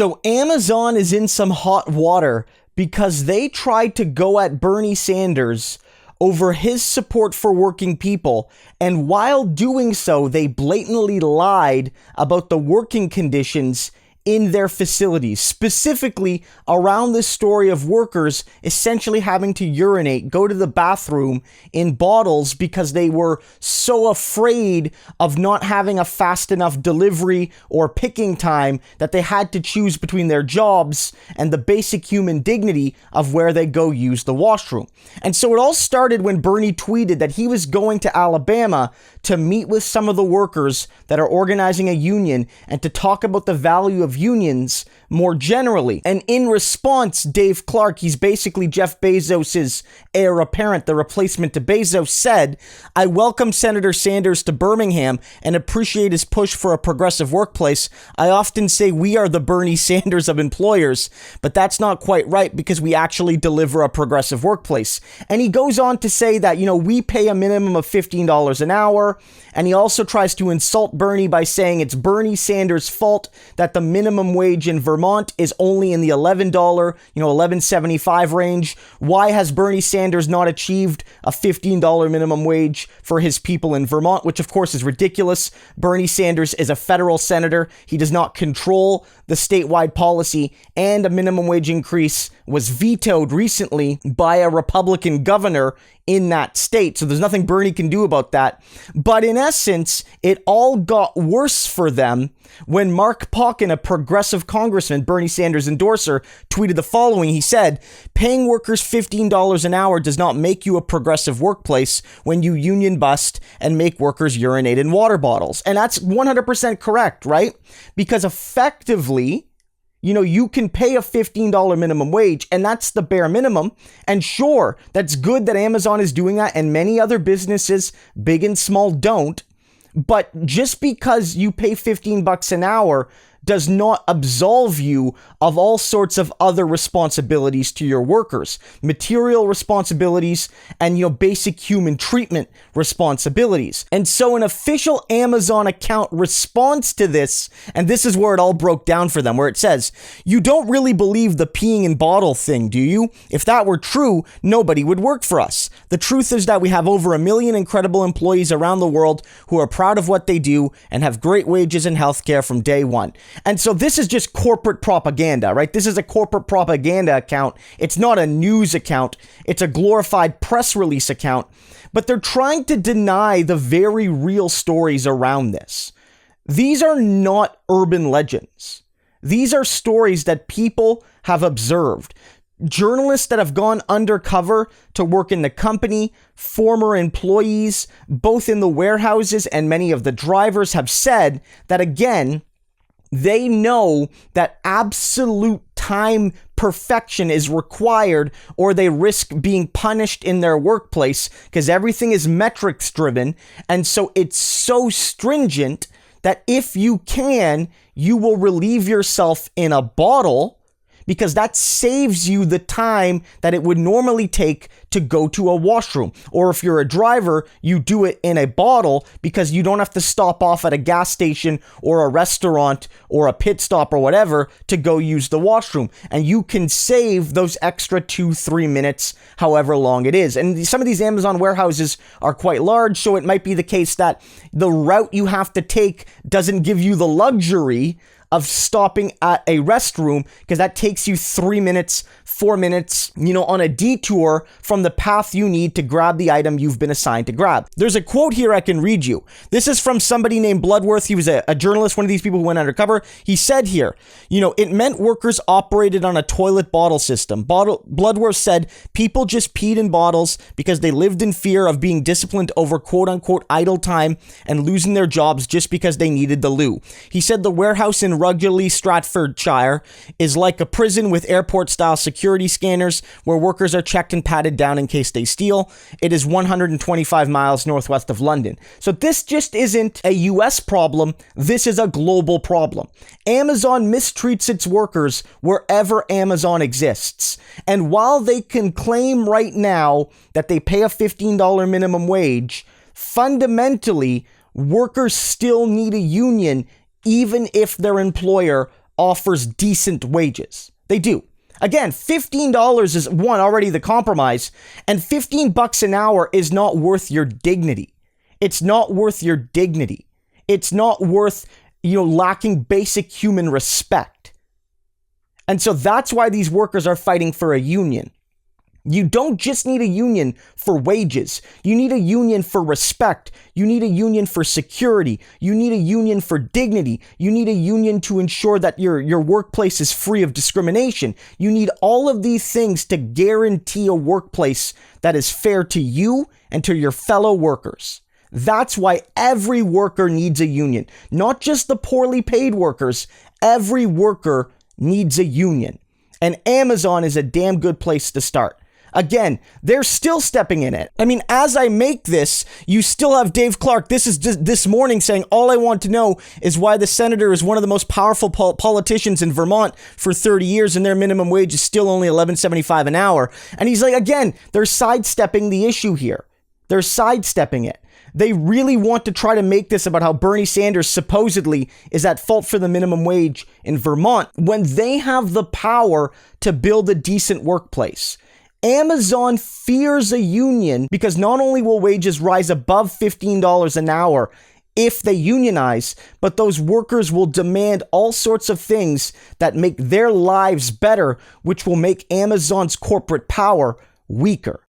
So Amazon is in some hot water because they tried to go at Bernie Sanders over his support for working people, and while doing so, they blatantly lied about the working conditions in their facilities, specifically around this story of workers essentially having to urinate, go to the bathroom in bottles because they were so afraid of not having a fast enough delivery or picking time that they had to choose between their jobs and the basic human dignity of where they go use the washroom. And so it all started when Bernie tweeted that he was going to Alabama to meet with some of the workers that are organizing a union and to talk about the value of unions more generally. And in response, Dave Clark, he's basically Jeff Bezos's heir apparent, the replacement to Bezos, said, "I welcome Senator Sanders to Birmingham and appreciate his push for a progressive workplace. I often say we are the Bernie Sanders of employers, but that's not quite right because we actually deliver a progressive workplace." And he goes on to say that, we pay a minimum of $15 an hour. And he also tries to insult Bernie by saying it's Bernie Sanders' fault that the minimum wage in Vermont is only in the $11, $11.75 range. Why has Bernie Sanders not achieved a $15 minimum wage for his people in Vermont, which of course is ridiculous. Bernie Sanders is a federal senator. He does not control the statewide policy, and a minimum wage increase was vetoed recently by a Republican governor in that state. So there's nothing Bernie can do about that. But in essence, it all got worse for them when Mark Pauken, a progressive congressman, Bernie Sanders endorser, tweeted the following. He said, "Paying workers $15 an hour does not make you a progressive workplace when you union bust and make workers urinate in water bottles." And that's 100% correct, right? Because effectively, you can pay a $15 minimum wage, and that's the bare minimum. And sure, that's good that Amazon is doing that, and many other businesses, big and small, don't. But just because you pay $15 an hour does not absolve you of all sorts of other responsibilities to your workers, material responsibilities, and basic human treatment responsibilities. And so an official Amazon account responds to this, and this is where it all broke down for them, where it says, "You don't really believe the peeing in bottle thing, do you? If that were true, nobody would work for us. The truth is that we have over 1 million incredible employees around the world who are proud of what they do and have great wages and healthcare from day one." And so this is just corporate propaganda, right? This is a corporate propaganda account. It's not a news account. It's a glorified press release account. But they're trying to deny the very real stories around this. These are not urban legends. These are stories that people have observed. Journalists that have gone undercover to work in the company, former employees, both in the warehouses, and many of the drivers have said that, again, they know that absolute time perfection is required, or they risk being punished in their workplace because everything is metrics driven. And so it's so stringent that if you can, you will relieve yourself in a bottle, because that saves you the time that it would normally take to go to a washroom. Or if you're a driver, you do it in a bottle because you don't have to stop off at a gas station or a restaurant or a pit stop or whatever to go use the washroom. And you can save those extra 2-3 minutes, however long it is. And some of these Amazon warehouses are quite large, so it might be the case that the route you have to take doesn't give you the luxury of stopping at a restroom, because that takes you 3 minutes, 4 minutes, on a detour from the path you need to grab the item you've been assigned to grab. There's a quote here I can read you. This is from somebody named Bloodworth. He was a journalist, one of these people who went undercover. He said here, it meant workers operated on a toilet bottle system. Bloodworth said people just peed in bottles because they lived in fear of being disciplined over quote unquote idle time and losing their jobs just because they needed the loo. He said the warehouse in Rugby, Stratfordshire is like a prison with airport-style security scanners where workers are checked and patted down in case they steal. It is 125 miles northwest of London. So this just isn't a US problem. This is a global problem. Amazon mistreats its workers wherever Amazon exists. And while they can claim right now that they pay a $15 minimum wage, fundamentally, workers still need a union even if their employer offers decent wages. They do. Again, $15 is already the compromise, and $15 an hour is not worth your dignity. It's not worth your dignity. It's not worth, lacking basic human respect. And so that's why these workers are fighting for a union. You don't just need a union for wages. You need a union for respect. You need a union for security. You need a union for dignity. You need a union to ensure that your workplace is free of discrimination. You need all of these things to guarantee a workplace that is fair to you and to your fellow workers. That's why every worker needs a union. Not just the poorly paid workers. Every worker needs a union. And Amazon is a damn good place to start. Again, they're still stepping in it. I mean, as I make this, you still have Dave Clark. This is just this morning saying, all I want to know is why the senator is one of the most powerful politicians in Vermont for 30 years and their minimum wage is still only $11.75 an hour. And he's like, again, they're sidestepping the issue here. They're sidestepping it. They really want to try to make this about how Bernie Sanders supposedly is at fault for the minimum wage in Vermont when they have the power to build a decent workplace. Amazon fears a union because not only will wages rise above $15 an hour if they unionize, but those workers will demand all sorts of things that make their lives better, which will make Amazon's corporate power weaker.